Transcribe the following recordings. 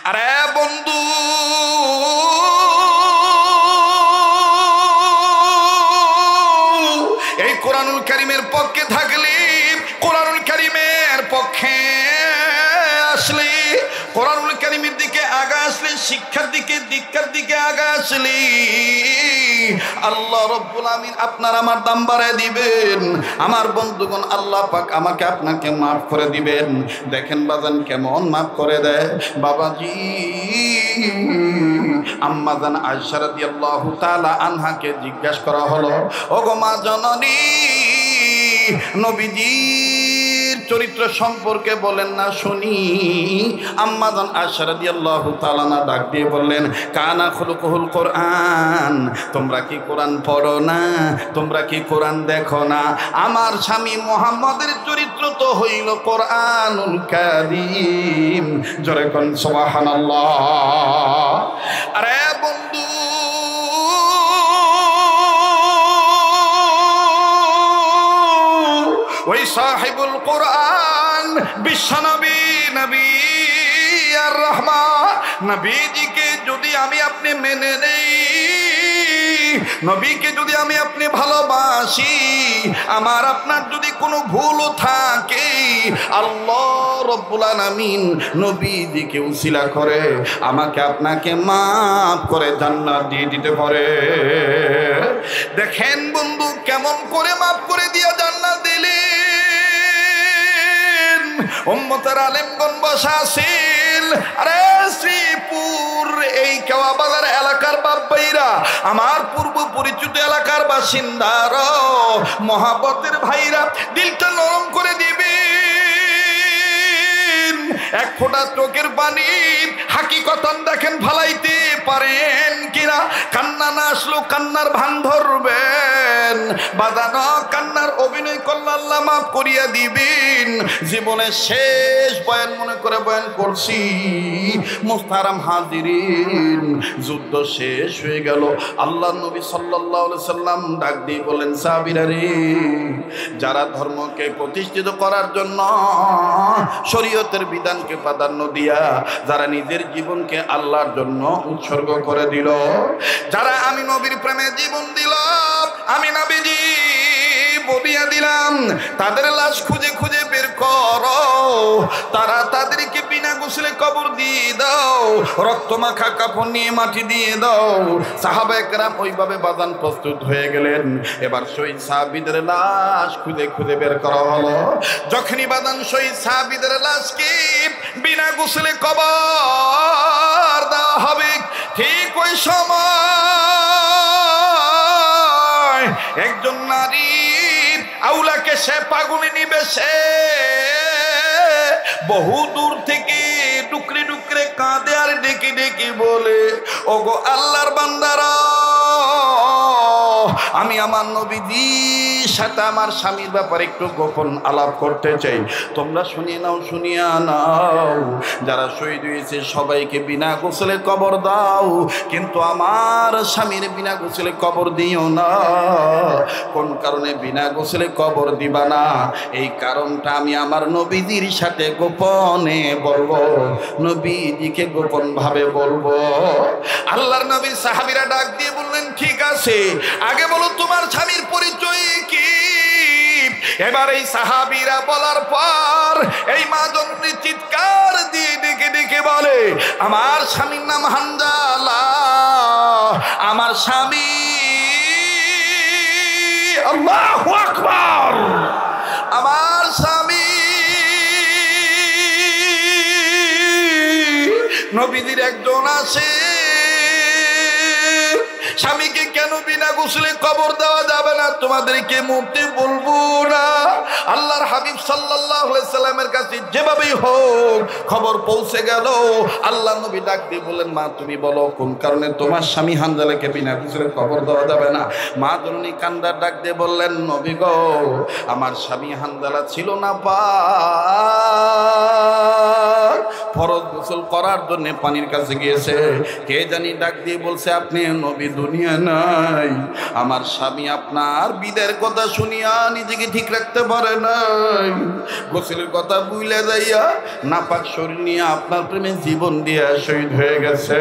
আরে বন্ধু, এই কোরআনুল কারীমের পক্ষে থাকলে, কোরআনুল কারীমের পক্ষে আসলে, কোরআনুল কারীমের দিকে আগা আসলে, শিক্ষার দিকে, দীক্ষার দিকে আগা আসলে আল্লাহ রাব্বুল আমিন আপনার আমার দাম বাড়ায় দিবেন। আমার বন্ধুগণ, আল্লাহ পাক আমাকে আপনাকে মাফ করে দিবেন। দেখেন বাজান কেমন মাফ করে দেয় বাবাজি। আম্মা জান আয়েশা রাদিয়াল্লাহু তাআলা আনহাকে জিজ্ঞাসা করা হলো, ওগো মা জননী, নবীজির চরিত্র সম্পর্কে বলেন না শুনি। আম্মা জান আয়েশা রাদিয়াল্লাহু তাআলা না ডাক দিয়ে বললেন, কানা খুলুকুল কোরআন। তোমরা কি কোরআন পড়ো না? তোমরা কি কোরআন দেখো না? আমার স্বামী মুহাম্মদের চরিত্র তো হইল কোরআনুল কারীম। জোরে কোন সুবহানাল্লাহ। আরে বন্ধু, ওই সাহিবুল কোরআন বিশ্বনবী, নবী আর রহমা, নবীজিকে যদি আমি আপনি মেনে নেই, নবীকে যদি আমি আপনি ভালোবাসি, আমার আপনার যদি কোনো ভুলও থাকে, আল্লাহ রাব্বুল আলামিন নবীজিকে উসিলা করে আমাকে আপনাকে মাফ করে জান্নাত দিয়ে দিতে পারে। দেখেন বন্ধু কেমন করে মাফ করে দিয়া জান্নাত দিলেন। উম্মতের আলেমগণ বসা আছেন। আরে শ্রীপুর এই কেওয়া বাজার এলাকার বাপ্পাইরা, আমার পূর্ব পরিচিত এলাকার বাসিন্দারা, মহাব্বতের ভাইরা, দিলটা নরম করে দিবেন। এক ফোঁটা চোখের পানি হাকিকতান দেখেন ফালাইতে পারেন কিনা। কান্না না আসলো কান্নার ভান ধরবেন। বাদানো কান্নার অভিনয় করলে আল্লাহ মাফ করিয়া দিবেন। জীবনের শেষ বয়ান মনে করে বয়ান করছি। মুহতারাম হাজিরিন, যুদ্ধ শেষ হয়ে গেল। আল্লাহ নবী সাল্লাল্লাহু আলাইহি সাল্লাম ডাক দিয়ে বলেন, সাহাবীরা রে, যারা ধর্মকে প্রতিষ্ঠিত করার জন্য শরীয়তের বিধানকে প্রাধান্য দিয়া যারা নিজের জীবনকে আল্লাহর জন্য উৎসর্গ করে দিল, যারা আমি নবীর প্রেমে জীবন দিল, আমি নবীজি বলিয়া দিলাম, তাদের লাশ খুঁজে খুঁজে বের করো। তারা তাদেরকে বিনা গোসলে কবর দিয়ে দাও, রক্ত মাখা কাপড় নিয়ে মাটি দিয়ে দাও। সাহাবায়ে কেরাম ওইভাবে বাজান প্রস্তুত হয়ে গেলেন। এবার শহীদ সাহাবীদের লাশ খুঁজে খুঁজে বের করা হলো। যখনই বাজান শহীদ সাহাবীদের লাশকে বিনা গোসলে কবর দেওয়া হবে, ঠিক ওই সময় একজন নারী আউলাকে সে পাগুনি নিবে, সে বহু দূর থেকে ডুকরে ডুকরে কাঁদে আর ডেকে ডেকে বলে, ওগো আল্লাহর বান্দারা, আমি আমার নবীজির সাথে আমার স্বামীর ব্যাপারে একটু গোপন আলাপ করতে চাই। তোমরা শুনিয়ে নাও, শুনিয়া নাও। যারা শহীদ হয়েছে সবাইকে বিনা গোসলে কবর দাও, কিন্তু আমার স্বামীর বিনা গোসলে কবর দিও না। কোন কারণে বিনা গোসলে কবর দিবা না? এই কারণটা আমি আমার নবীজির সাথে গোপনে বলবো, নবীজিকে গোপন ভাবে বলবো। আল্লাহর নবী সাহাবীরা ডাক দিয়ে বললেন, ঠিক আছে, আগে বলো তোমার স্বামীর পরিচয় কি? এবার এই সাহাবীরা বলার পর এই মা জননী চিৎকার দিয়ে ডেকে ডেকে বলে, আমার স্বামীর নাম হানজালা। আমার স্বামী, আল্লাহু আকবার, আমার স্বামী নবীজির একজন আছে। স্বামীকে কেন বিনা গোসলে কবর দেওয়া যাবে না তোমাদেরকে মুক্তি বলবো না। আল্লাহর হাবিব সাল্লাল্লাহু আলাইহি সাল্লামের কাছে যেভাবেই হোক খবর পৌঁছে গেল। আল্লাহ নবী ডাক দিয়ে বললেন, মা তুমি বলো কোন কারণে তোমার স্বামী হানজালাকে বিনা গোসলে কবর দেওয়া যাবে না? মা জননী কান্দার ডাক দিয়ে বললেন, নবী গো, আমার স্বামী হানজালা ছিল না পাক, ফরজ গোসল করার জন্য পানির কাছে গিয়েছে। কে জানি ডাক দিয়ে বলছে, আপনি নবী দুনিয়া নাই। আমার স্বামী আপনার বিদের কথা শুনিয়া নিজেকে ঠিক রাখতে পারে নাই, গোসলের কথা ভুলে যাইয়া নাপাক শরীর নিয়ে আপনার প্রেমে জীবন দিয়ে শহীদ হয়ে গেছে।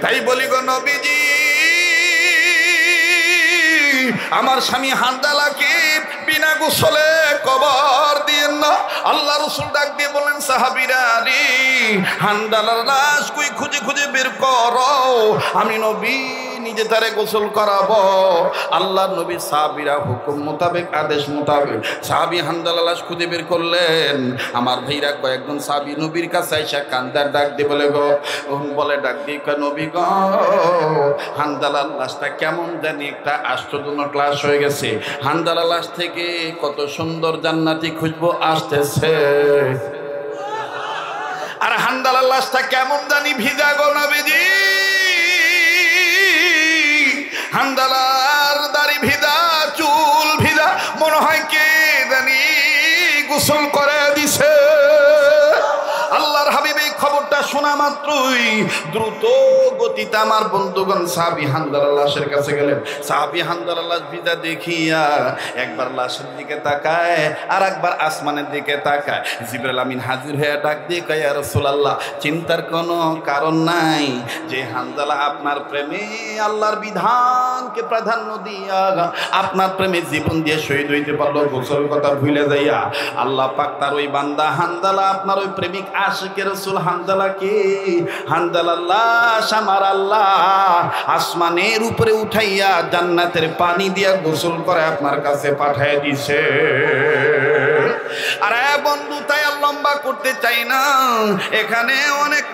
তাই বলি গো নবীজি, আমার স্বামী হানজালাকে বিনা গোসলে কবর দিয়েন না। আল্লাহ রাসূল ডাক দিয়ে বলেন, সাহাবীরা রে, হানজালার লাশ কই খুঁজে খুঁজে বের করো, আমি নবী নিজে তারে গোসল করাবো। আল্লাহর নবী সাহাবীরা হুকুম মোতাবেক, আদেশ মোতাবেক সাহাবী হানজালার লাশ খুঁজে বের করলেন। আমার ভাইরা কয়েকজন সাহাবী নবীর কাছে এসে কান্দার ডাক দিয়ে বলে গো, বলে ডাক দিয়ে নবী গো, হানজালার লাশটা কেমন জানি একটা আশ্চর্যজনক লাশ হয়ে গেছে। হানজালার লাশ থেকে কত সুন্দর জান্নাতি খুশবু আসতেছে, আর হানজালার লাশটা কেমন জানি ভিজা গো নবীজি। হানজালার দাড়ি ভিজা, চুল ভিজা, মনে হয় কে জানি গোসল করে দিছে। আল্লাহর হাবিব এই খবরটা শোনা মাত্রই দ্রুত গতিতে আমার বন্ধুগণ সাহাবী হানজালার লাশের কাছে গেলেন। সাহাবী হানজালার লাশ ভিজা দেখিয়া একবার লাশের দিকে তাকায়, আর একবার আসমানের দিকে তাকায়। জিবরাইল আমিন হাজির হয়ে ডাক দিয়ে কয়, ইয়া রাসূলুল্লাহ, চিন্তার কোনো কারণ নাই যে হানজালা আপনার প্রেমে আল্লাহর বিধানকে প্রাধান্য দিয়া আপনার প্রেমে জীবন দিয়ে শহীদ হইতে পারলো গোসল কথা ভুলে যাইয়া। আল্লাহ পাক তার ওই বান্দা হানজালা, আপনার ওই প্রেমিক আশিকে রাসূল হানজালাকে, হানজালার লাশ আমার আল্লাহ আসমানের উপরে উঠাইয়া জান্নাতের পানি দিয়া গোসল করে আপনার কাছে পাঠিয়ে দিছে। আরে বন্ধু, তাই আর লম্বা করতে চাই না, এখানে অনেক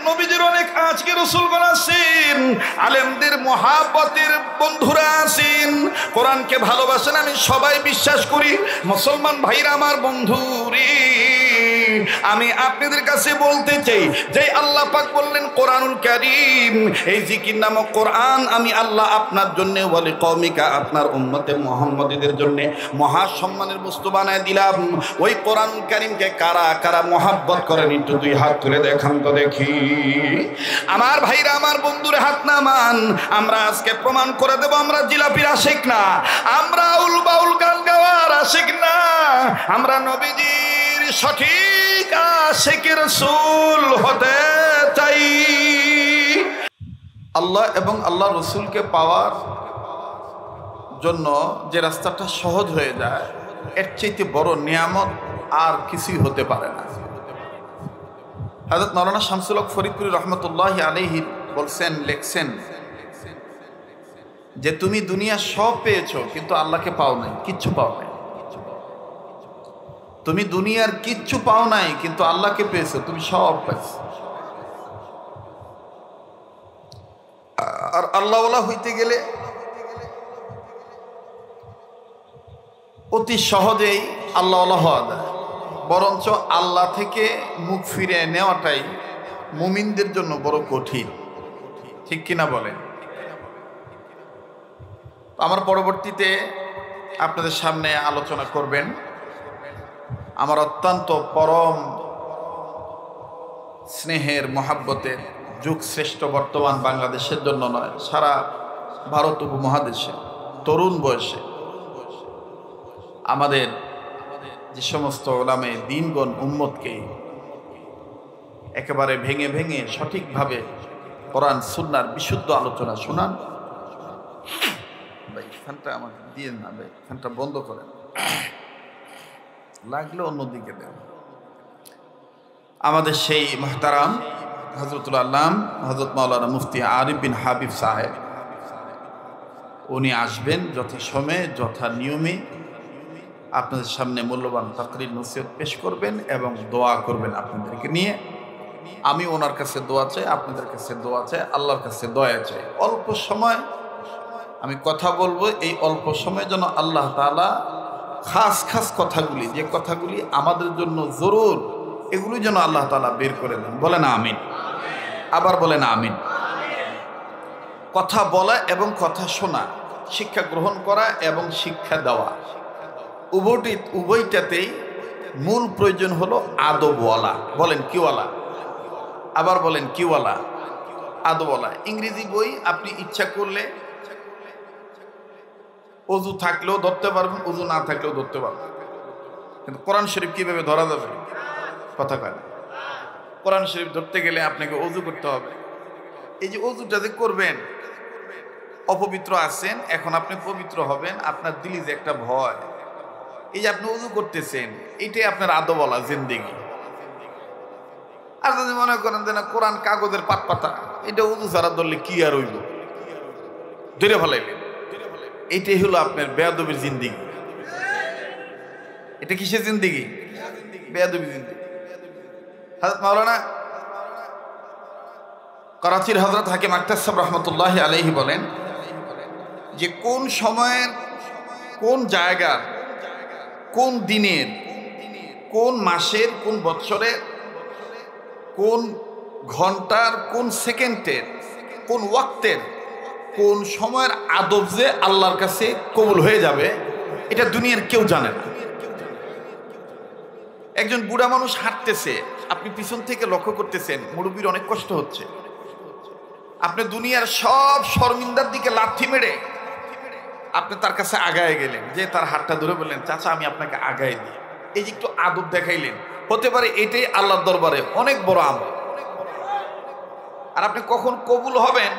নবীজির অনেক আজকে রাসূলগণ আছেন, আলেমদের মহাব্বতের বন্ধুরা আছেন, কোরআনকে ভালোবাসেন, আমি সবাই বিশ্বাস করি। মুসলমান ভাইরা আমার বন্ধুরে, আমি আপনাদের কাছে বলতে চাই যে আল্লাহ পাক বললেন কোরআনুল কারীম, এই জিকির নামক কোরআন আমি আল্লাহ আপনার জন্য ওয়ালি কওমিকা, আপনার উম্মতে মুহাম্মাদীদের জন্য মহা সম্মানের বস্তু বানায় দিলাম। ওই কোরআনুল কারীমকে কারা কারা মহব্বত করেন একটু দুই হাত তুলে দেখান তো দেখি। আমার ভাইরা, আমার বন্ধুরা, হাত নামান। আমরা আজকে প্রমাণ করে দেব আমরা জিলাপির আশিক না, আমরা আউল বাউল গান গাওয়ার আশিক না, আমরা নবীজির সঠিক আশিক রাসূল হতে চাই। আল্লাহ এবং আল্লাহ রাসূলকে পাওয়ার জন্য যে রাস্তাটা সহজ হয়ে যায়, এর চাইতে বড় নিয়ামত আর কিছুই হতে পারে না। হযরত মাওলানা শামসুল হক ফরিদপুরি রহমতুল্লাহি আলাইহি বলছেন, লেখছেন যে তুমি দুনিয়া সব পেয়েছো কিন্তু আল্লাহকে পাও নাই, কিচ্ছু পাও নাই। তুমি দুনিয়ার কিচ্ছু পাও নাই কিন্তু আল্লাহকে পেয়েছো, তুমি সব পাইছো। আর আল্লাহওয়ালা হইতে গেলে অতি সহজেই আল্লাহওয়ালা হওয়া যায়, বরঞ্চ আল্লাহ থেকে মুখ ফিরে নেওয়াটাই মুমিনদের জন্য বড় কঠিন, ঠিক কিনা বলেন? আমার পরবর্তীতে আপনাদের সামনে আলোচনা করবেন আমার অত্যন্ত পরম স্নেহের মহাব্বতের যুগ শ্রেষ্ঠ বর্তমান বাংলাদেশের জন্য নয়, সারা ভারত উপমহাদেশে তরুণ বয়সে আমাদের যে সমস্ত ওলামে দ্বীনগণ উম্মতকে একেবারে ভেঙে ভেঙে সঠিকভাবে কোরআন সুন্নাহর বিশুদ্ধ আলোচনা শোনান। ভাই ফ্যানটা আমাকে দিয়ে না, ভাই ফ্যানটা বন্ধ করেন, লাগলে অন্যদিকে দেন। আমাদের সেই মুহতারাম হযরতুল আল্লাম হযরত মাওলানা মুফতি আরিফ বিন হাবিব সাহেব, উনি আসবেন যথাসময়ে যথা নিয়মে আপনাদের সামনে মূল্যবান তাকরীর নসিহত পেশ করবেন এবং দোয়া করবেন আপনাদেরকে নিয়ে। আমি ওনার কাছে দোয়া চাই, আপনাদের কাছে দোয়া চাই, আল্লাহর কাছে দয়া চাই। অল্প সময় আমি কথা বলবো, এই অল্প সময় যেন আল্লাহ তাআলা খাস খাস কথাগুলি, যে কথাগুলি আমাদের জন্য জরুর, এগুলি যেন আল্লাহ তাআলা বের করে দেন। বলেন আমিন, আবার বলেন আমিন। কথা বলা এবং কথা শোনা, শিক্ষা গ্রহণ করা এবং শিক্ষা দেওয়া, উভয়টাতেই মূল প্রয়োজন হলো আদবওয়ালা। বলেন কিওয়ালা, আবার বলেন কিওয়ালা, আদবওয়ালা। ইংরেজি বই আপনি ইচ্ছা করলে অজু থাকলেও ধরতে পারবেন, অজু না থাকলেও ধরতে পারবেন, কিন্তু কোরআন শরীফ কিভাবে ধরা যাবে? কথা কয় না। কোরআন শরীফ ধরতে গেলে আপনাকে অজু করতে হবে। এই যে অজুটা যে করবেন, অপবিত্র আছেন, এখন আপনি পবিত্র হবেন, আপনার দিলে যে একটা ভয়, এই যে আপনি অজু করতেছেন, এটাই আপনার আদবওয়ালা জিন্দেগি। আর যদি মনে করেন যে না কোরআন কাগজের পাত পাতা, এটা অজু ছাড়া ধরলে কি আর হইল, ধরে ফেলাইলেন, এইটাই হলো আপনার বেয়াদবির জিন্দেগি। এটা কিসের জিন্দেগি? বেয়াদবির জিন্দেগি। হযরত মাওলানা করাচির হযরত হাকিম আখতার সাহেব রহমতুল্লাহ আলাইহি বলেন যে কোন সময়ের, কোন জায়গার, কোন দিনের, কোন মাসের, কোন বৎসরের, কোন ঘন্টার, কোন সেকেন্ডের, কোন ওয়াক্তের, কোন সময়ের আদব যে আল্লাহর কাছে কবুল হয়ে যাবে, এটা দুনিয়ার কেউ জানে না। একজন বুড়া মানুষ হাঁটতেছে, আপনি পিছন থেকে লক্ষ্য করতেছেন মুরব্বীর অনেক কষ্ট হচ্ছে, আপনি দুনিয়ার সব শর্মিন্দার দিকে লাথি মেরে আপনি তার কাছে আগায় গেলেন, যে তার হাতটা ধরে বললেন চাচা আমি আপনাকে আগায় দিই, এই যে একটু আদব দেখাইলেন, হতে পারে এটাই আল্লাহর দরবারে অনেক বড় আমল। আর আপনি কখন কবুল হবেন,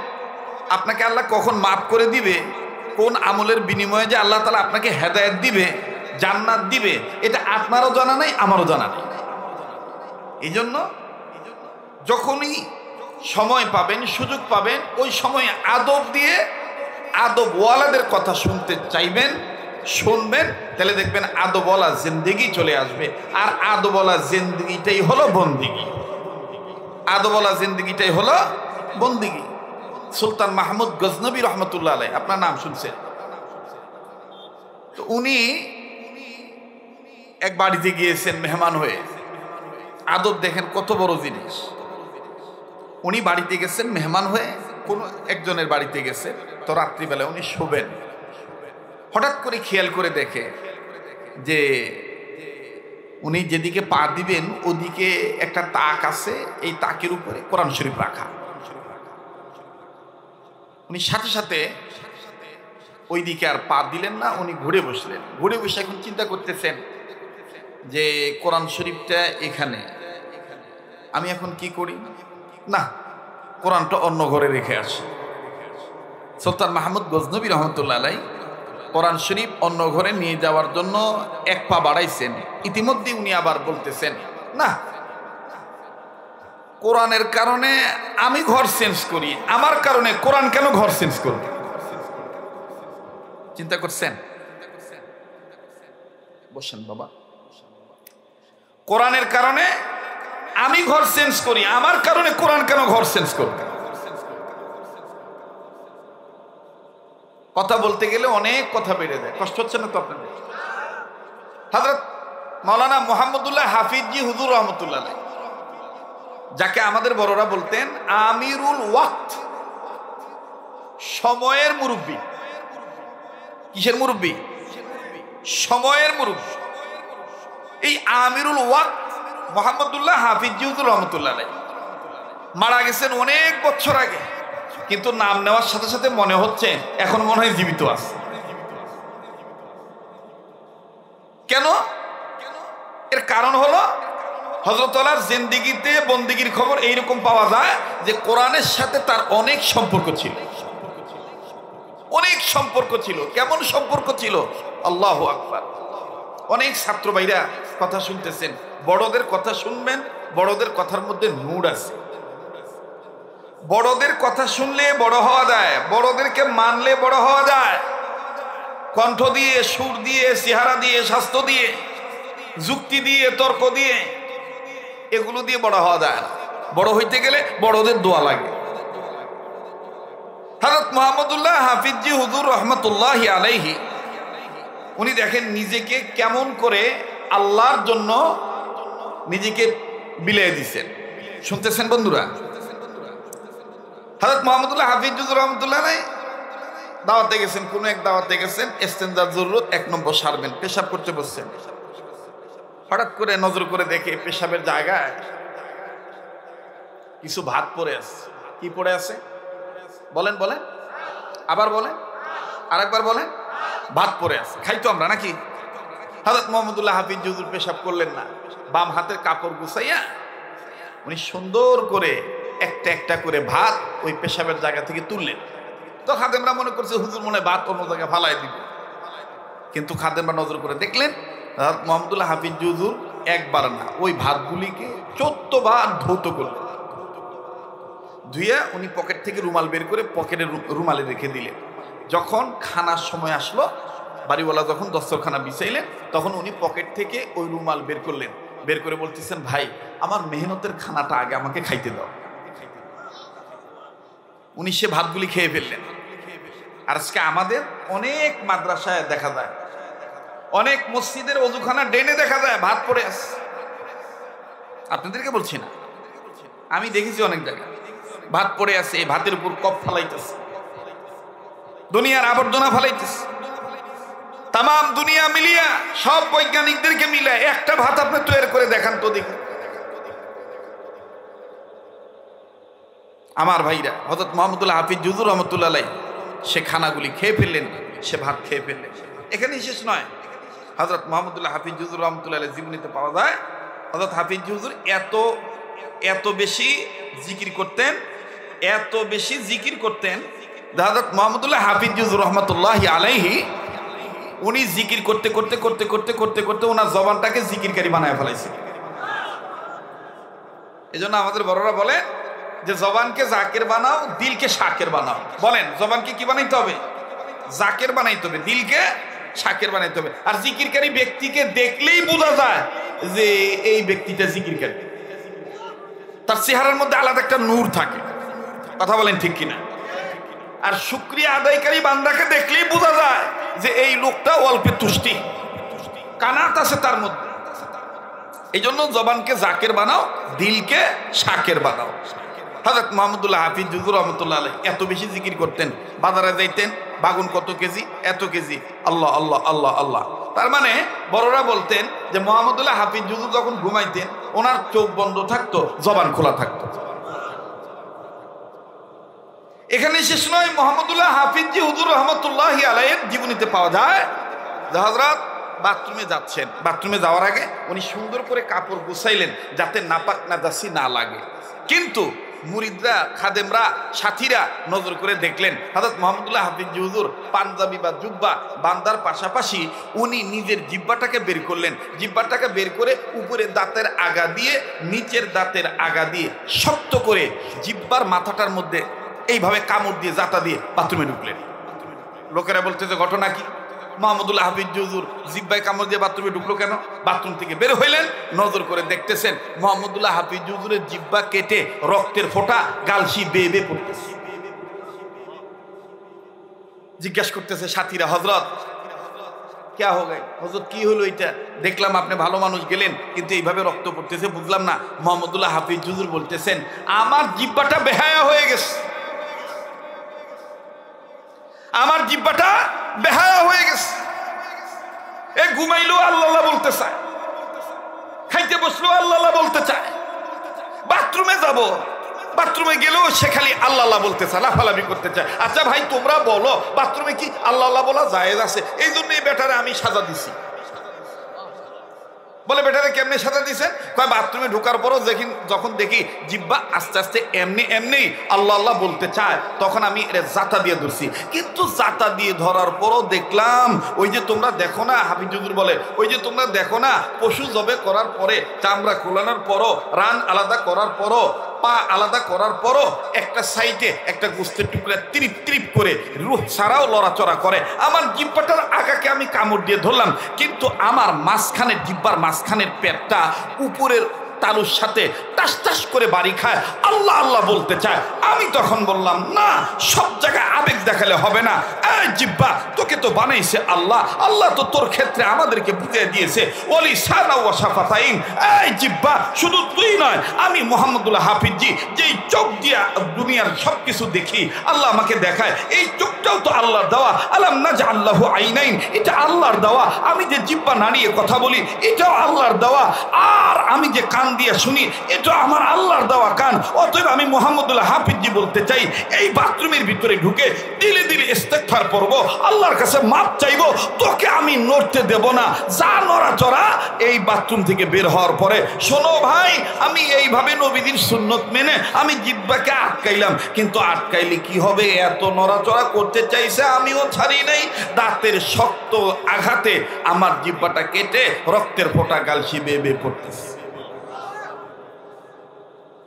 আপনাকে আল্লাহ কখন মাফ করে দিবে, কোন আমলের বিনিময়ে যে আল্লাহ তাআলা আপনাকে হেদায়েত দিবে, জান্নাত দিবে, এটা আপনারও জানা নেই, আমারও জানা নেই। এই জন্য যখনই সময় পাবেন, সুযোগ পাবেন, ওই সময় আদব দিয়ে আদবওয়ালাদের কথা শুনতে চাইবেন, শুনবেন, তাহলে দেখবেন আদবওয়ালা জিন্দেগি চলে আসবে। আর আদবওয়ালা জিন্দেগিটাই হলো বন্দিগি, আদবওয়ালা জিন্দেগিটাই হলো বন্দিগি। সুলতান মাহমুদ গজনবী রহমতুল্লাহ আলাইহি, আপনার নাম শুনছেন, তো উনি এক বাড়িতে গিয়েছেন মেহমান হয়ে। আদব দেখেন কত বড় জিনিস। উনি বাড়িতে গেছেন মেহমান হয়ে, কোন একজনের বাড়িতে গেছেন, তো রাত্রিবেলা উনি শোবেন, হঠাৎ করে খেয়াল করে দেখে যে উনি যেদিকে পা দিবেন ওদিকে একটা তাক আছে, এই তাকের উপরে কোরআন শরীফ রাখা। উনি সাথে সাথে ওই দিকে আর পা দিলেন না, উনি ঘুরে বসলেন। ঘুরে বসে এখন চিন্তা করতেছেন যে কোরআন শরীফটা এখানে, আমি এখন কি করি, না কোরআনটা অন্য ঘরে রেখে আসি। সুলতান মাহমুদ গজনবী রহমতুল্লাহ আলাইহি কোরআন শরীফ অন্য ঘরে নিয়ে যাওয়ার জন্য এক পা বাড়াইছেন, ইতিমধ্যে উনি আবার বলতেছেন না কোরআনের কারণে আমি ঘর চেঞ্জ করি, আমার কারণে কোরআন কেন ঘর চেঞ্জ করবে? চিন্তা করছেন? বসেন বাবা। কোরআনের কারণে আমি ঘর চেঞ্জ করি, আমার কারণে কোরআন কেন ঘর চেঞ্জ করবে? কথা বলতে গেলে অনেক কথা বেড়ে যায়, কষ্ট হচ্ছে না তো আপনাদের? হযরত মাওলানা মুহাম্মদুল্লাহ হাফিজি হুজুর রহমতুল্লাহ আলাইহি, যাকে আমাদের বড়রা বলতেন আমিরুল ওয়াক্ত, সময়ের মুরব্বী। কিসের মুরব্বী? সময়ের মুরব্বী। এই আমিরুল ওয়াক্ত মুহাম্মদুল্লাহ হাফিজি হুজুর রহমতুল্লাহ আলাইহি মারা গেছেন অনেক বছর আগে, কিন্তু নাম নেওয়ার সাথে সাথে মনে হচ্ছে এখন মনে হয় জীবিত আছে। কেন? এর কারণ হলো হযরত আলীর জিন্দেগিতে বন্দেগীর খবর এইরকম পাওয়া যায় যে কোরআনের সাথে তার অনেক সম্পর্ক ছিল, অনেক সম্পর্ক ছিল। কেমন সম্পর্ক ছিল? আল্লাহু আকবার। অনেক ছাত্র ভাইরা কথা শুনতেছেন, বড়দের কথা শুনবেন, বড়দের কথার মধ্যে নূর আছে। বড়দের কথা শুনলে বড় হওয়া যায়, বড়দেরকে মানলে বড় হওয়া যায়। কণ্ঠ দিয়ে, সুর দিয়ে, চেহারা দিয়ে, স্বাস্থ্য দিয়ে, যুক্তি দিয়ে, তর্ক দিয়ে, এগুলো দিয়ে বড় হওয়া যায় না। বড় হইতে গেলে বড়দের দোয়া লাগে। হযরত মুহাম্মদুল্লাহ হাফিজি হুজুর রহমতুল্লাহি আলাইহি উনি দেখেন নিজেকে কেমন করে আল্লাহর জন্য নিজেকে বিলিয়ে দিছেন। শুনতেছেন বন্ধুরা? হযরত মুহাম্মদুল্লাহ হাফিজ হুজুর রহমতুল্লাহ আলাইহি দাওয়াতে গেছেন, কোন এক দাওয়াতে গেছেন, ইস্তেনজার জরুরত 1 নম্বর সারবেন, পেশাব করতে বসছেন। হঠাৎ করে নজর করে দেখে পেশাবের জায়গায় কিছু ভাত পড়ে আছে। কি পড়ে আছে বলেন? বলেন, আবার বলেন, আরেকবার বলেন। ভাত পড়ে আছে। খাইতো আমরা নাকি? হযরত মুহাম্মদুল্লাহ হাফিজ হুজুর পেশাব করলেন না, বাম হাতের কাপড় গুছাইয়া উনি সুন্দর করে একটা একটা করে ভাত ওই পেশাবের জায়গা থেকে তুললেন। তো খাদেমরা মনে করছে হুজুর মনে ভাত অন্য জায়গায় ফালাই দিবে, কিন্তু খাদেমরা নজর করে দেখলেন হযরত মুহাম্মদুল্লাহ হাফিজ হুজুর একবার না, ওই ভাতগুলিকে 14 বার ধৌত করলেন। ধুয়ে উনি পকেট থেকে রুমাল বের করে পকেটে রুমালে রেখে দিলেন। যখন খানার সময় আসলো, বাড়িওয়ালা যখন দস্তরখানা বিছাইলেন, তখন উনি পকেট থেকে ওই রুমাল বের করলেন। বের করে বলতেছেন, ভাই আমার মেহনতের খানাটা আগে আমাকে খাইতে দাও। উনি সে ভাতগুলি খেয়ে ফেললেন। আর আজকে আমাদের অনেক মাদ্রাসায় দেখা যায়, অনেক মসজিদের ওযুখানা ড্রেনে দেখা যায় ভাত পড়ে আছে। আপনাদেরকে বলছি না, আমি দেখেছি অনেক জায়গায় ভাত পড়ে আছে। এই ভাতের উপর কপ ফালাইতেছে, দুনিয়ার আবর্জনা ফালাইতেছে। তাম দুনিয়া মিলিয়া, সব বৈজ্ঞানিকদেরকে মিলে একটা ভাত আপনি তৈরি করে দেখান তো দেখি। আমার ভাইরা, হযরত মুহাম্মদুল্লাহ হাফিজ হুজুর রহমাতুল্লাহ আলাইহি সে খানাগুলি খেয়ে ফেললেন, সে ভাত খেয়ে ফেললেন। এখানেই শেষ নয়, হযরত মুহাম্মদুল্লাহ হাফিজ হুজুর রহমাতুল্লাহ আলাইহি জীবনীতে পাওয়া যায় হযরত হাফিজ হুজুর এত বেশি জিকির করতেন, এত বেশি জিকির করতেন। হযরত মুহাম্মদুল্লাহ হাফিজ হুজুর রহমাতুল্লাহি আলাইহি উনি জিকির করতে করতে করতে করতে করতে করতে ওনার জবানটাকে জিকিরকারী বানায় ফেলাইছে। এজন্য আমাদের বড়রা বলে যে জবানকে জাকের বানাও, দিলকে শাকের বানাও। বলেন, জবানকে কি বানাইতে হবে? জাকের বানাইতে হবে, দিলকে শাকের বানাইতে হবে। আর জিকিরকারী ব্যক্তিকে দেখলেই বোঝা যায় যে এই ব্যক্তিটা জিকিরকারী। তার চেহারার মধ্যে আলাদা একটা নূর থাকে। কথা বলেন ঠিক কিনা? আর শুকরিয়া আদায়কারী বান্দাকে দেখলেই বোঝা যায় যে এই লোকটা অল্পে তুষ্টি, কানাত আছে তার মধ্যে। এই জন্য জবানকে জাকের বানাও, দিলকে শাকের বানাও। হযরত মুহাম্মদুল্লাহ হাফিজ হুজুর রহমাতুল্লাহ আলাইহি এত বেশি জিকির করতেন, বাজারে যাইতেন, বাগুন কত কেজি, এত কেজি, আল্লাহ আল্লাহ আল্লাহ আল্লাহ। তার মানে বড়রা বলতেন যে মুহাম্মদুল্লাহ হাফিজ হুজুর যখন ঘুমাইতেন ওনার চোখ বন্ধ থাকতো, জবান খোলা থাকতো। এখানে শেষ নয়, মুহাম্মদুল্লাহ হাফিজ হুজুর রহমাতুল্লাহি আলাইহির জীবনীতে পাওয়া যায় যে হযরত বাথরুমে যাচ্ছেন, বাথরুমে যাওয়ার আগে উনি সুন্দর করে কাপড় গুছাইলেন যাতে নাপাক নাজাসি না লাগে। কিন্তু মুরিদরা, খাদেমরা, সাথীরা নজর করে দেখলেন হযরত মুহাম্মদুল্লাহ হাফিজ হুজুর পাঞ্জাবি বা জুব্বা বান্দার পাশাপাশি উনি নিজের জিহ্বাটাকে বের করলেন। জিহ্বাটাকে বের করে উপরে দাঁতের আগা দিয়ে নিচের দাঁতের আগা দিয়ে শক্ত করে জিহ্বার মাথাটার মধ্যে এইভাবে কামড় দিয়ে জাতা দিয়ে বাথরুমে ঢুকলেন। লোকেরা বলতেছে ঘটনা কি? মুহাম্মদুল্লাহ হাফিজ হুজুর জিহ্বায় কামড় দিয়ে বাথরুমে ঢুকলো কেন? বাথরুম থেকে বের হইলেন, নজর করে দেখতেছেন মুহাম্মদুল্লাহ হাফিজ হুজুরের জিহ্বা কেটে রক্তের ফোঁটা গালসি বেয়ে বেয়ে পড়তেছে। জিজ্ঞাসা করতেছে সাথীরা, হযরত क्या हो गए? হুজুর কি হলো এটা? দেখলাম আপনি ভালো মানুষ গেলেন কিন্তু এইভাবে রক্ত পড়তেছে, বুঝলাম না। মুহাম্মদুল্লাহ হাফিজ হুজুর বলতেছেন আমার জিহ্বাটা বেহায়া হয়ে গেছে, আমার জিহ্বাটা বেহায়া হয়ে গেছে। এ ঘুমাইলো আল্লাহ আল্লাহ বলতে চায়, খাইতে বসলো আল্লাহ আল্লাহ বলতে চায়, বাথরুমে যাব, বাথরুমে গেলেও সে খালি আল্লাহ আল্লাহ বলতে চায়, লাফালাফি করতে চায়। আচ্ছা ভাই তোমরা বলো বাথরুমে কি আল্লাহ আল্লাহ বলা জায়েজ আছে? এই জন্য এই বেটারে আমি সাজা দিছি। বলে বেটারে কেমনে সাজা দিছেন? কয় বাথরুমে ঢোকার পরও যখন দেখি জিহ্বা আস্তে আস্তে এমনি আল্লাহ আল্লাহ বলতে চায়, তখন আমি এটা জাতা দিয়ে ধরছি। কিন্তু জাতা দিয়ে ধরার পরও দেখলাম ওই যে তোমরা দেখো না, হাফিজ হুজুর বলে ওই যে তোমরা দেখো না পশু জবে করার পরে, চামড়া খোলানোর পরও, রান আলাদা করার পরও, পা আলাদা করার পরও একটা সাইডে একটা গোস্তের টুকরা ত্রিপ ত্রিপ করে রুহ ছাড়াও লড়াচড়া করে। আমার জিহ্বাটার আগাকে আমি কামড় দিয়ে ধরলাম, কিন্তু আমার মাঝখানের জিহ্বার মাঝখানের পেটটা উপরের তালুর সাথে টাস টাস করে বাড়ি খায়, আল্লাহ আল্লাহ বলতে চায়। আমি তখন বললাম না, সব জায়গায় আবেগ দেখালে হবে না। এই জিহ্বা তোকে তো বানাইছে আল্লাহ, আল্লাহ তো তোর ক্ষেত্রে আমাদেরকে বুঝিয়ে দিয়েছে ওলি সানা ওয়া শাফাতাইন। এই জিহ্বা শুধু তুই নয়, আমি মুহাম্মদুল্লাহ হাফিজ জি যেই চোখ দিয়া দুনিয়া দুনিয়ার সব কিছু দেখি, আল্লাহ আমাকে দেখায় এই চোখটাও তো আল্লাহর দেওয়া, আলাম নাজআল লাহু আইনাইন, এটা আল্লাহর দেওয়া। আমি যে জিহ্বা নাড়িয়ে কথা বলি এটাও আল্লাহর দেওয়া, আর আমি যে কান দিয়ে শুনি এটা আমার আল্লাহর দেওয়া কান। অতএব আমি মুহাম্মদুল্লাহ হাফিজি বলতে চাই, এই বাথরুমের ভিতরে ঢুকে দিলে দিলে ইস্তেগফার করব, আল্লাহর কাছে মাপ চাইব, তোকে আমি নড়তে দেব না, যা নড়াচড়া। এই বাথরুম থেকে বের হওয়ার পরে শোনো ভাই, আমি এইভাবে নবীদের সুন্নত মেনে আমি জিহ্বাকে আটকাইলাম, কিন্তু আটকাইলে কি হবে? এত নড়াচড়া করতে চাইছে, আমিও ছাড়ি নাই। দাঁতের শক্ত আঘাতে আমার জিহ্বাটা কেটে রক্তের ফোঁটা গালসি বেয়ে বেয়ে পড়তেছে।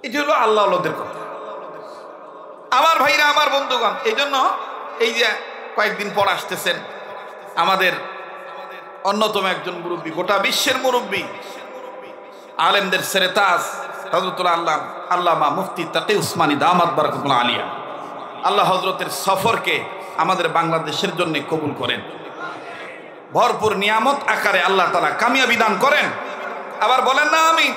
এটা হলো আল্লাহ আল্লাহদের কথা। আমার ভাইরা, আমার বন্ধুগণ, এই জন্য এই যে কয়েকদিন পর আসতেছেন আমাদের অন্যতম একজন মুরব্বী, গোটা বিশ্বের মুরব্বী, আলেমদের সেরেতাজ হযরতুল আল্লামা মুফতি তাকি উসমানী দামাত বারাকাতুল্লাহ আলিয়া, আল্লাহ হযরতের সফরকে আমাদের বাংলাদেশের জন্য কবুল করেন, ভরপুর নিয়ামত আকারে আল্লাহ তাআলা কামিয়াবি দান করেন। আবার বলেন না আমিন।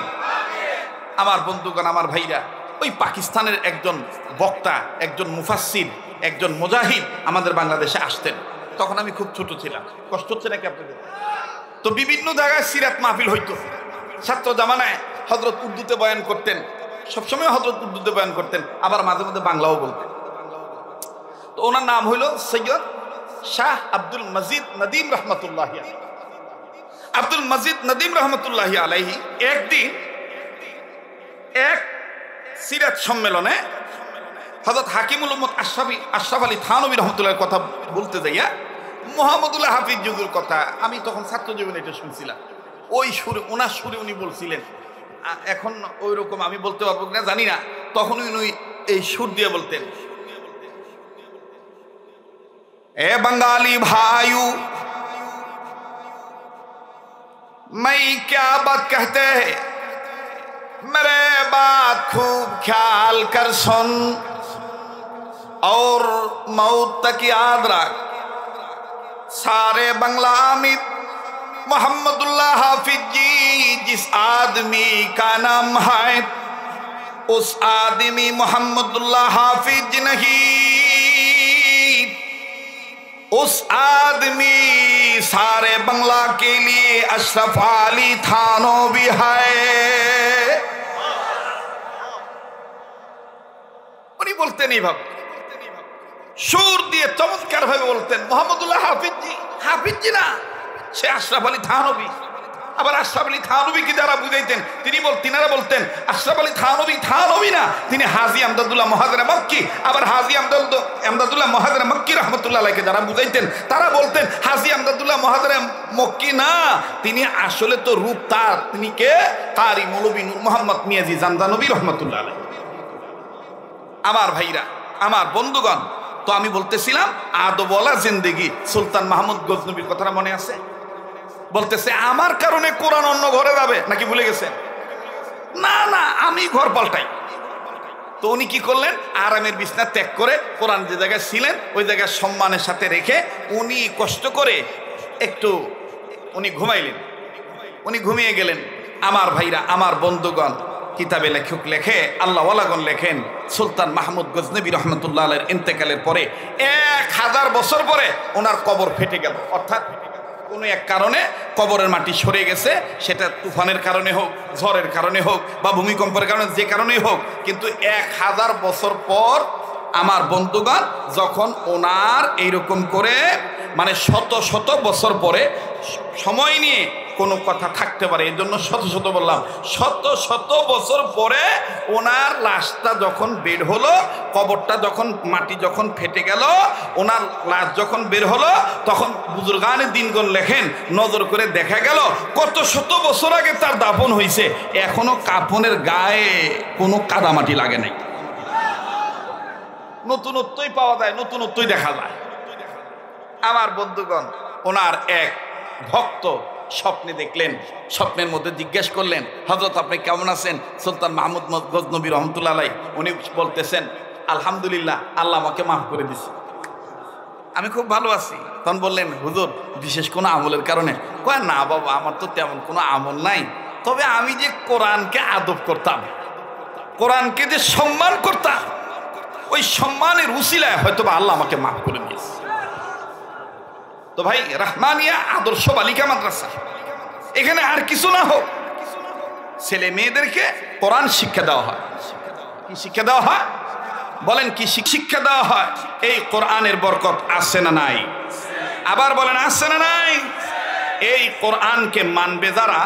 আমার বন্ধুগণ, আমার ভাইরা, ওই পাকিস্তানের একজন বক্তা, একজন মুফাসসির, একজন মুজাহিদ আমাদের বাংলাদেশে আসতেন। তখন আমি খুব ছোট ছিলাম। কষ্ট হচ্ছে নাকি আপনাদের? তো বিভিন্ন জায়গায় সিরাত মাহফিল হইতো। ছাত্র জামানায় হযরত উর্দুতে বয়ান করতেন, সবসময় হযরত উর্দুতে বয়ান করতেন, আবার মাঝে মধ্যে বাংলাও বলতেন। তো ওনার নাম হইল সৈয়দ শাহ আব্দুল মজিদ নদীম রহমতুল্লাহি আলাইহি। আব্দুল মজিদ নদীম রহমতুল্লাহি আলাইহি একদিন এক সিরাত সম্মেলনে হযরত হাকিমুল উম্মত আশরাফ আলী থানভী রহমতুল্লাহর কথা বলতে যাইয়া মুহাম্মদুল্লাহ হাফিজ যুগের কথা, আমি তখন ছাত্র জীবনে এটা শুনছিলাম, ওই সুরে, ওনার সুরে উনি বলছিলেন। এখন ওই রকম আমি বলতে পারবো না জানি না, তখন উনি এই সুর দিয়ে বলতেন, এ बंगाली भाइयों मैं क्या बात कहते हैं, मेरे बात खूब ख्याल कर सुन और मौत तक याद रख, सारे बंगला आमिद मोहम्मदुल्लाह हाफिज जी जिस आदमी का नाम है उस आदमी मोहम्मदुल्लाह हाफिज नहीं, उस आदमी सारे बंगला के लिए अशरफ अली थानवी है। उन्हीं बोलते नहीं भाव সুর দিয়ে চমৎকার ভাবে বলতেন, মুহাম্মদুল্লাহ হাফিজ জি না, সে আশরাফ আলী থানভী। আবার আশরাফ আলী থানভী কি যারা বুঝাইতেন, তিনারা বলতেন আশরাফ আলী থানভী না, তিনি হাজী আমদাদুল্লাহ মুহাজির মক্কি। আবার হাজী আমদাদুল্লাহ মুহাজির মক্কি রহমতুল্লাহ আলাইহি যারা বুঝাইতেন, তারা বলতেন হাজী আমদাদুল্লাহ মুহাজির মক্কি না, তিনি আসলে তো রূপ তার, তিনি কে? কারি মৌলভী নূর মোহাম্মদ মিয়াজি জামদানভী রহমতুল্লাহ আলাইহি। আমার ভাইরা, আমার বন্ধুগণ, তো আমি বলতেছিলাম আদবওয়ালা জিন্দেগি, সুলতান মাহমুদ গজনবীর কথাটা মনে আছে? বলতেছে আমার কারণে কোরআন অন্য ঘরে যাবে নাকি, ভুলে গেছেন? না না, আমি ঘর পাল্টাই। তো উনি কি করলেন, আরামের বিছনা ত্যাগ করে কোরআন যে জায়গায় ছিলেন ওই জায়গায় সম্মানের সাথে রেখে উনি কষ্ট করে একটু উনি ঘুমাইলেন, উনি ঘুমিয়ে গেলেন। আমার ভাইরা, আমার বন্ধুগণ, কিতাবে লেখক লেখে, আল্লাহ ওয়ালাগণ লেখেন, সুলতান মাহমুদ গজনবী রহমতুল্লাহ আলাইহির ইন্তেকালের পরে 1000 বছর পরে ওনার কবর ফেটে গেল। অর্থাৎ কোনো এক কারণে কবরের মাটি সরে গেছে, সেটা তুফানের কারণে হোক, ঝড়ের কারণে হোক, বা ভূমিকম্পের কারণে, যে কারণেই হোক, কিন্তু 1000 বছর পর আমার বন্ধুগণ যখন ওনার এইরকম করে মানে শত শত বছর পরে সময় নিয়ে কোনো কথা থাকতে পারে, এই জন্য শত শত বললাম, শত শত বছর পরে ওনার লাশটা যখন বের হলো, কবরটা যখন মাটি যখন ফেটে গেল, ওনার লাশ যখন বের হলো, তখন বুজুর্গানে দিনগণ লেখেন, নজর করে দেখা গেল কত শত বছর আগে তার দাফন হয়েছে, এখনো কাফনের গায়ে কোনো কাদামাটি লাগে নাই। নতুনত্বই পাওয়া যায়, নতুনত্বই দেখা যায়। আমার বন্ধুগণ, ওনার এক ভক্ত স্বপ্নে দেখলেন, স্বপ্নের মধ্যে জিজ্ঞেস করলেন, হযরত আপনি কেমন আছেন? সুলতান মাহমুদ গজনবী রহমতুল্লাহ আলাইহি উনি বলতেছেন, আলহামদুলিল্লাহ, আল্লাহ আমাকে মাফ করে দিয়েছে, আমি খুব ভালো আছি। তখন বললেন, হুজুর বিশেষ কোনো আমলের কারণে? কয় না বাবা, আমার তো তেমন কোনো আমল নাই, তবে আমি যে কোরআনকে আদব করতাম, কোরআনকে যে সম্মান করতাম, ওই ওই সম্মানের উসিলায় হয়তো বা আল্লাহ আমাকে মাফ করে দিয়েছে। তো ভাই, রাহমানিয়া আদর্শ বালিকা মাদ্রাসা, এখানে আর কিছু না হোক, ছেলে মেয়েদেরকে কোরআন শিক্ষা দেওয়া হয়। কি শিক্ষা দেওয়া হয় বলেন? কি শিক্ষা দেওয়া হয়? এই কোরআনের বরকত আছে না নাই? আবার বলেন, আছে না নাই? এই কোরআনকে মানবে যারা,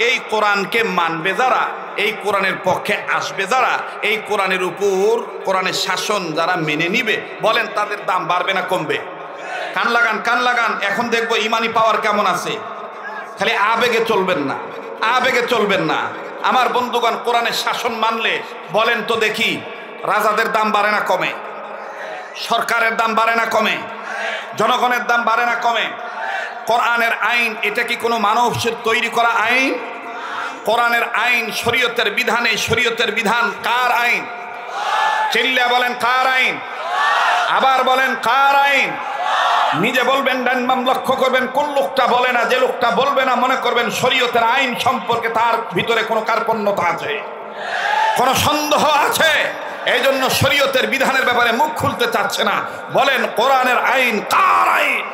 এই কোরআনকে মানবে যারা, এই কোরআনের পক্ষে আসবে যারা, এই কোরআনের উপর কোরআনের শাসন যারা মেনে নিবে, বলেন তাদের দাম বাড়বে না কমবে? কান লাগান, কান লাগান। এখন দেখবো ইমানি পাওয়ার কেমন আছে। খালি আবেগে চলবেন না, আবেগে চলবেন না আমার বন্ধুগণ। কোরআনের শাসন মানলে বলেন তো দেখি, রাজাদের দাম বাড়ে না কমে? সরকারের দাম বাড়ে না কমে? জনগণের দাম বাড়ে না কমে? কোরআনের আইন এটা কি কোনো মানুষের তৈরি করা আইন? কোরআনের আইন শরীয়তের বিধানে, শরীয়তের বিধান কার আইন? চিল্লা বলেন, কার আইন? আবার বলেন, কার আইন? নিজে বলবেন, ডান বাম লক্ষ্য করবেন, কোন লোকটা বলে না। যে লোকটা বলবে না মনে করবেন শরীয়তের আইন সম্পর্কে তার ভিতরে কোনো কার্পণ্যতা আছে, কোনো সন্দেহ আছে, এই জন্য শরীয়তের বিধানের ব্যাপারে মুখ খুলতে চাচ্ছে না। বলেন, কোরআনের আইন কার আইন?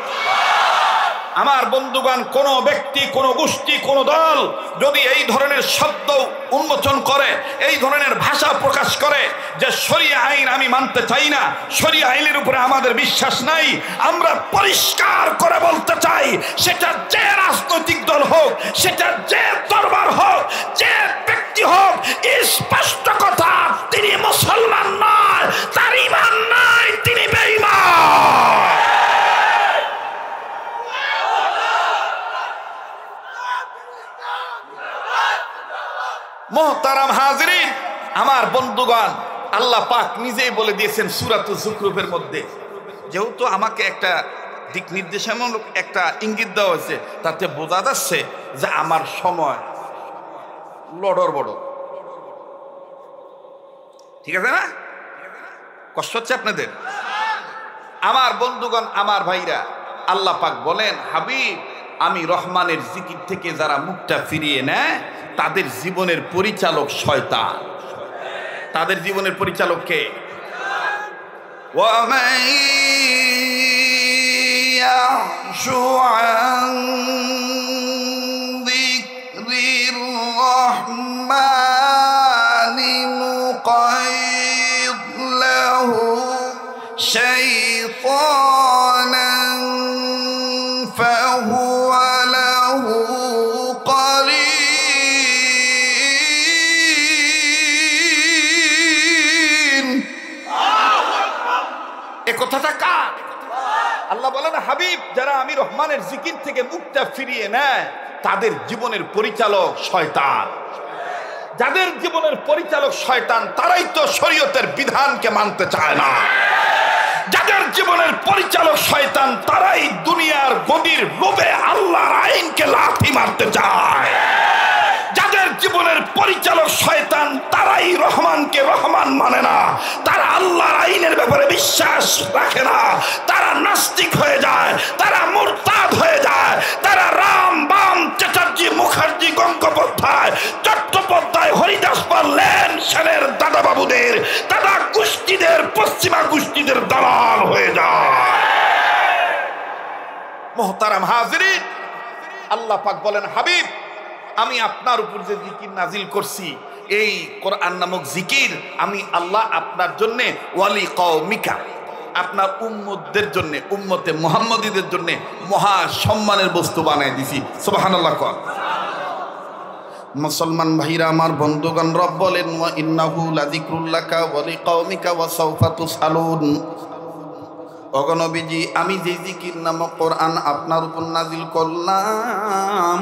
আমার বন্ধুগণ, কোন ব্যক্তি, কোন গোষ্ঠী, কোন দল যদি এই ধরনের শব্দ উন্মোচন করে, এই ধরনের ভাষা প্রকাশ করে যে শরিয়া আইন আমি মানতে চাই না, শরিয়া আইনের উপরে আমাদের বিশ্বাস নাই, আমরা পরিষ্কার করে বলতে চাই, সেটা যে রাজনৈতিক দল হোক, সেটা যে দরবার হোক, যে ব্যক্তি হোক, স্পষ্ট কথা, তিনি মুসলমান নয়, তার ঈমান নাই, তিনি বেঈমান। মুহতারাম হাজিরিন, আমার বন্ধুগণ, আল্লাহ পাক নিজেই বলে দিয়েছেন সূরাতুজ যুখরুফের মধ্যে, যেহেতু আমাকে একটা দিক নির্দেশনামূলক একটা ইঙ্গিত দেওয়া হয়েছে, তাতে বোঝা যাচ্ছে যে আমার সময় লড়র বড়। ঠিক আছে না? কষ্ট হচ্ছে আপনাদের? আমার বন্ধুগণ, আমার ভাইরা, আল্লাহ পাক বলেন, হাবিব, আমি রহমানের জিকির থেকে যারা মুখটা ফিরিয়ে নেয় তাদের জীবনের পরিচালক শয়তান। তাদের জীবনের পরিচালক কে? ওয়ামান ইয়াশু আন যিকরির রাহমানি নুকাইদ লাহু শাইতানান ফাহুয়া লাহু কথাটা কার? আল্লাহ বলেন, হাবিব, যারা আমি রহমানের জিকির থেকে মুখটা ফিরিয়ে নেয় তাদের জীবনের পরিচালক শয়তান। যাদের জীবনের পরিচালক শয়তান, তারাই তো শরীয়তের বিধানকে মানতে চায় না। যাদের জীবনের পরিচালক শয়তান, তারাই দুনিয়ার গদির লোভে আল্লাহর আইনকে লাথি মারতে চায়। যাদের জীবনের পরিচালক শয়তান, তারাই রহমানকে রহমান মানে না, তারা আল্লাহর আইনের ব্যাপারে বিশ্বাস রাখে না, তারা নাস্তিক হয়ে যায়, তারা মুরতাদ হয়ে যায়, তারা রাম বাম চ্যাটার্জি মুখার্জি গঙ্গোপাধ্যায় চট্টোপাধ্যায় হরিদাস পাল লেন সেনের দাদা বাবুদের, দাদা গোষ্ঠীদের, পশ্চিমা গোষ্ঠীদের দালাল হয়ে যায়। মুহতারাম হাজিরিন, আল্লাহ পাক বলেন, হাবিব, আমি আপনার উপর যে জিকির নাজিল করছি, এই কোরআন নামক জিকির আমি আল্লাহ আপনার জন্য ওয়ালি কওমিকা, আপনার উম্মতদের জন্য, উম্মতে মুহাম্মদীদের জন্য মহা সম্মানের বস্তু বানায় দিছি। সুবহানাল্লাহ। মুসলমান ভাইরা, আমার বন্ধুগণ, রব বলেন, ওয়া ইন্নাহু লাযিকরুল লাকা ওয়া লিকাওমিকা ওয়া সাওফা তুসআলুন। ওগো নবীজি, আমি যে জিকির নামক কোরআন আপনার উপর নাজিল করলাম,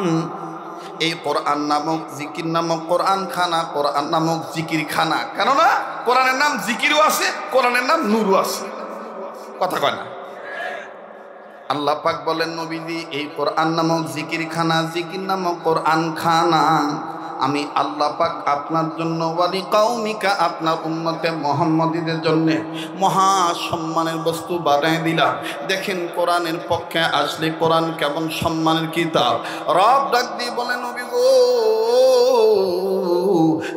এই কোরআন নামক জিকির নামক কোরআন খানা, কোরআন নামক জিকির খানা। কেননা কোরআনের নাম জিকিরও আছে, কোরআনের নাম নূরও আছে। কথা কয় না? আল্লাহ পাক বলেন, নবীজি, এই কোরআন নামক জিকির খানা, জিকির নামক কোরআন খানা আমি আল্লাহ পাক আপনার জন্য ওয়ালি কওমিকা, আপনার উম্মতে মুহাম্মদীদের জন্য মহা সম্মানের বস্তু বানায় দিলাম। দেখেন, কোরআনের পক্ষে আসলে কোরআন কেমন সম্মানের কিতাব। রব ডাক দিয়ে বলেন, নবী গো,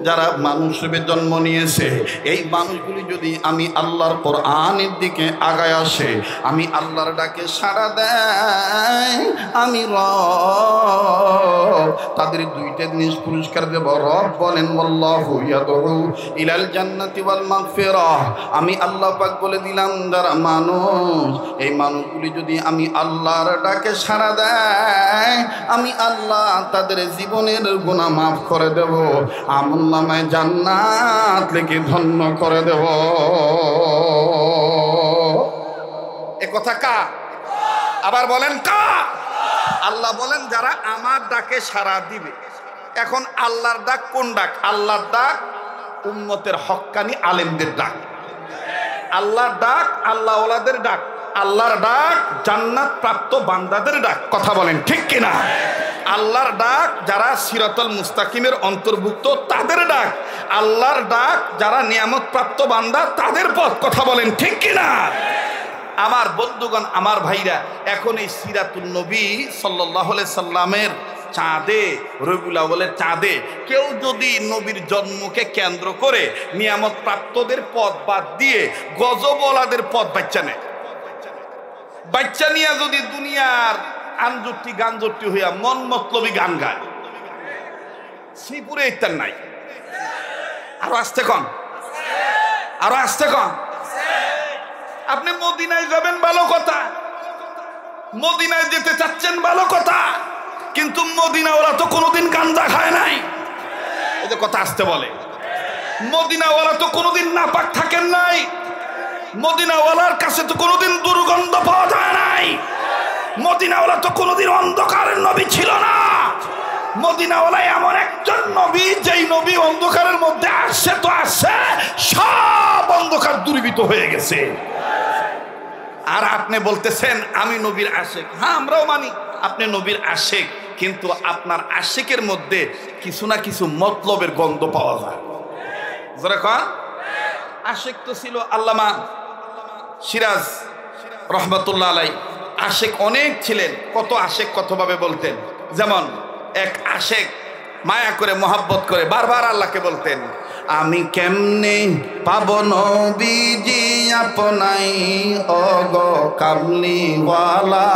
যারা মানুষ রূপে জন্ম নিয়েছে, এই মানুষগুলি যদি আমি আল্লাহর কোরআনের দিকে আগায় আসে, আমি আল্লাহর ডাকে সাড়া দেয়, আমি রব তাদের দুইটা জিনিস পুরস্কার দেব। রব বলেন আল্লাহু ইয়াদউ ইলাল জান্নাতি ওয়াল মাগফিরাহ। আমি আল্লাহ পাক বলে দিলাম যারা মানুষ, এই মানুষগুলি যদি আমি আল্লাহর ডাকে সাড়া দেয়, আমি আল্লাহ তাদের জীবনের গুনাহ মাফ করে দেব, আমলনামায় জান্নাত লিখে ধন্য করে দেব। এ কথা কা? আবার বলেন কা? আল্লাহ বলেন যারা আমার ডাকে সাড়া দিবে। এখন আল্লাহর ডাক কোন ডাক? আল্লাহর ডাক উম্মতের হক্কানি আলেমদের ডাক। আল্লাহর ডাক আল্লাহ ওয়ালাদের ডাক। আল্লাহর ডাক জান্নাত প্রাপ্ত বান্দাদের ডাক। কথা বলেন ঠিক কিনা? আল্লাহর ডাক যারা সিরাতুল মুস্তাকিমের অন্তর্ভুক্ত তাদের ডাক। আল্লাহর ডাক যারা নিয়ামত প্রাপ্ত বান্দা তাদের পথ। কথা বলেন ঠিক কিনা? আমার বন্ধুগণ, আমার ভাইরা, এখন এই সিরাতুন নবী সাল্লাল্লাহু আলাইহি সাল্লামের চাঁদে, রবিউল আউয়ালের চাঁদে কেউ যদি নবীর জন্মকে কেন্দ্র করে নিয়ামত প্রাপ্তদের পথ বাদ দিয়ে গজবওয়ালাদের পথ বাচ্চা নেয়, বাচ্চা নিয়ে যদি দুনিয়ার আনজুটি গানজুটি হইয়া মন মতলবী গান গায়, শ্রীপুরে ইত্যার নাই। আরো আসতে কন, আরো আসতে কন। আপনি মদিনায় যাবেন ভালো কথা, মদিনায় যেতে চাচ্ছেন ভালো কথা, কিন্তু মদিনাওয়ালা তো কোনোদিন গাঞ্জা খায় নাই। এই যে কথা আসতে বলে, মদিনাওয়ালা তো কোনোদিন নাপাক থাকেন নাই, মদিনাওয়ালার কাছে তো কোনোদিন দুর্গন্ধ পাওয়া যায় নাই, মদিনাওয়ালা তো কোনোদিন অন্ধকারের নবী ছিল না। মদিনাওয়ালা এমন একজন নবী, যেই নবী অন্ধকারের মধ্যে আসছে তো আসছে, সব অন্ধকার দূরীভূত হয়ে গেছে। আর আপনি বলতেছেন আমি নবীর আশেক। হ্যাঁ, আমরাও মানি আপনি নবীর আশেক, কিন্তু আপনার আশেকের মধ্যে কিছু না কিছু মতলবের গন্ধ পাওয়া যায়। যারা কন আশেক তো ছিল আল্লামা সিরাজ রহমাতুল্লাহ আলাই। আশেক অনেক ছিলেন। কত আশেক কতভাবে বলতেন। যেমন এক আশেক মায়া করে মোহাব্বত করে বারবার আল্লাহকে বলতেন, আমি কেমনে পাব নবীজি আপনাই ওগো কামলিওয়ালা,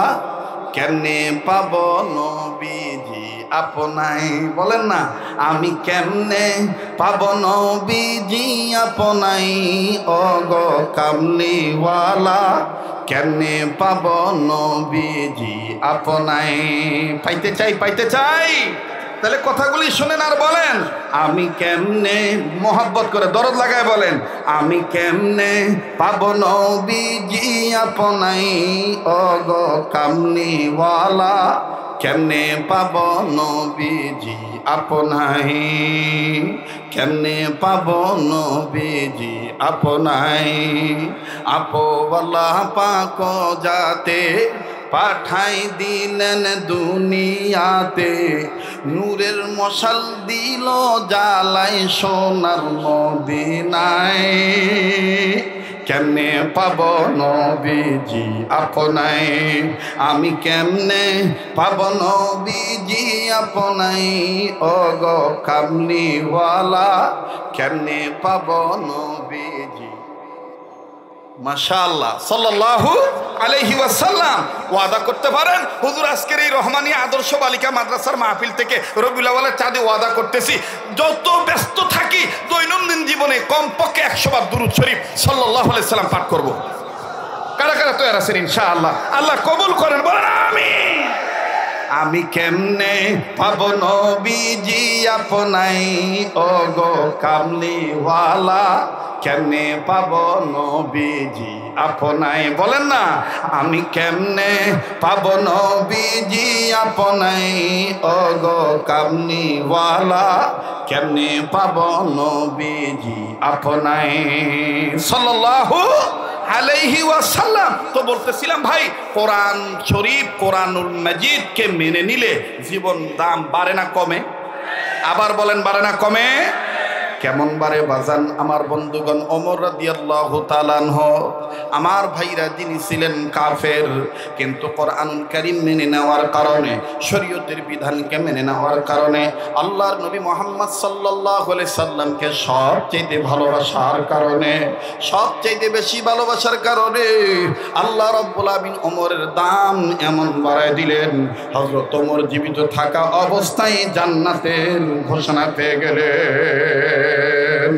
কেমনে পাব নবীজি আপনাই। বলেন না, আমি কেমনে পাব নবীজি আপনাই ওগো কামলিওয়ালা, কেমনে পাব নবীজি আপনাই। পাইতে চাই, পাইতে চাই। তাহলে কথাগুলি শোনেন আর বলেন, আমি কেমনে মোহাব্বত করে দরদ লাগায় বলেন, আমি কেমনে পাব নবীজি আপনাই ওগো কামলিওয়ালা, কেমনে পাব নবীজি আপনাই, কেমনে পাব নবীজি আপনাই। আপওয়ালা পাক যাতে পাঠাই দিলেন দুনিয়াতে, নূরের মশাল দিল জ্বালাই সোনার মদিনায়, কেমনে পাব নবীজি আপনাই, আমি কেমনে পাব নবীজি আপনাই ওগো কামলিওয়ালা, কেমনে পাব নবীজি। মাশাআল্লাহ সাল্লাল্লাহু আলাইহি ওয়াসাল্লাম ওয়াদা করতে পারেন, হুজুর আজকের এই রহমানী আদর্শ বালিকা মাদ্রাসার মাহফিল থেকে রবিউল আউয়ালের চাঁদে ওয়াদা করতেছি, যত ব্যস্ত থাকি দৈনন্দিন জীবনে কমপক্ষে 100 বার দুরূদ শরীফ সাল্লাল্লাহু আলাইহি সাল্লাম পাঠ করব। কারা কারা তৈরি আছেন? ইনশাআল্লাহ। আল্লাহ কবুল করেন, বলেন আমিন। আমি কেমনে পাব নবীজি আপনাই ওগো কামলিওয়ালা, কেমনে পাব নবীজি আপনাই। বলেন না, আমি কেমনে পাব নবীজি আপনাই ওগো কামলিওয়ালা, কেমনে পাব নবীজি আপনাই সাল্লাল্লাহু আলাইহি ওয়াসাল্লাম। তো বলতেছিলাম ভাই, কোরআন শরীফ, কোরআনুল মাজিদকে মেনে নিলে জীবন দাম বাড়ে না কমে? আবার বলেন, বাড়ে না কমে? কেমন বারে বাজান আমার বন্ধুগণ? ওমর রাদিয়াল্লাহু তাআলা আনহু আমার ভাইরা যিনি ছিলেন কাফের, কিন্তু কোরআনুল কারীম মেনে নেওয়ার কারণে, শরীয়তের বিধানকে মেনে নেওয়ার কারণে, আল্লাহর নবী মুহাম্মদ সাল্লাল্লাহু আলাইহি সাল্লামকে সবচেয়ে ভালোবাসার কারণে, সবচেয়ে বেশি ভালোবাসার কারণে আল্লাহ রাব্বুল আলামিন ওমরের দাম এমন বাড়ায় দিলেন, হযরত ওমর জীবিত থাকা অবস্থায় জান্নাতের ঘোষণা পেয়ে গেলেন।